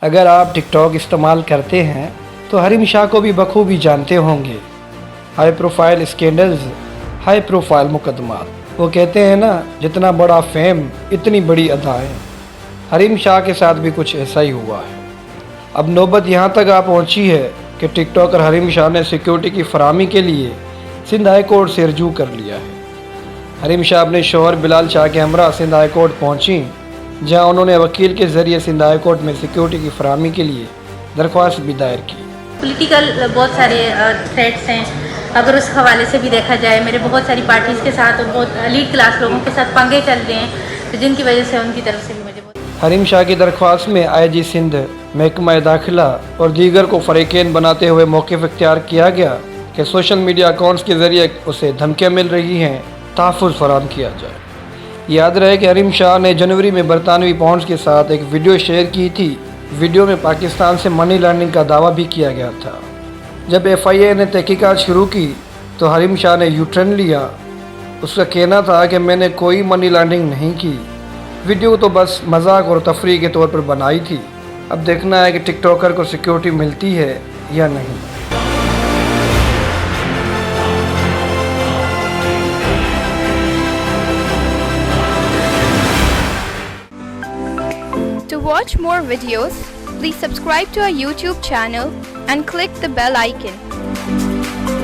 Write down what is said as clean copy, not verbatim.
اگر آپ ٹک ٹاک استعمال کرتے ہیں تو حریم شاہ کو بھی بخوبی جانتے ہوں گے۔ High profile scandals, high profile مقدمات۔ وہ کہتے ہیں نا، جتنا بڑا فیم اتنی بڑی ادائیں۔ حریم شاہ کے ساتھ بھی کچھ ایسا ہی ہوا ہے۔ اب نوبت یہاں تک آ پہنچی ہے کہ ٹک ٹاکر حریم شاہ نے سیکیورٹی کی فراہمی کے لیے سندھ ہائی کورٹ سے رجوع کر لیا ہے۔ حریم شاہ اپنے شوہر بلال شاہ کے ہمراہ سندھ ہائی کورٹ پہنچیں، جہاں انہوں نے وکیل کے ذریعے سندھ ہائی کورٹ میں سیکیورٹی کی فراہمی کے لیے درخواست بھی دائر کی۔ پولیٹیکل بہت سارے تھریٹس ہیں، اگر اس حوالے سے بھی دیکھا جائے میرے بہت ساری پارٹیز کے ساتھ اور بہت لیڈ کلاس لوگوں کے ساتھ پنگے چل رہے ہیں، جن کی وجہ سے ان کی طرف سے بھی مجھے حریم شاہ کی درخواست میں آئی جی سندھ، محکمہ داخلہ اور دیگر کو فریقین بناتے ہوئے موقف اختیار کیا گیا کہ سوشل میڈیا اکاؤنٹس کے ذریعے اسے دھمکیاں مل رہی ہیں، تحفظ فراہم کیا جائے۔ یاد رہے کہ حریم شاہ نے جنوری میں برطانوی پاؤنڈز کے ساتھ ایک ویڈیو شیئر کی تھی۔ ویڈیو میں پاکستان سے منی لانڈرنگ کا دعویٰ بھی کیا گیا تھا۔ جب ایف آئی اے نے تحقیقات شروع کی تو حریم شاہ نے یو ٹرن لیا۔ اس کا کہنا تھا کہ میں نے کوئی منی لانڈرنگ نہیں کی، ویڈیو تو بس مذاق اور تفریح کے طور پر بنائی تھی۔ اب دیکھنا ہے کہ ٹک ٹاکر کو سیکیورٹی ملتی ہے یا نہیں۔ To watch more videos, please subscribe to our YouTube channel and click the bell icon.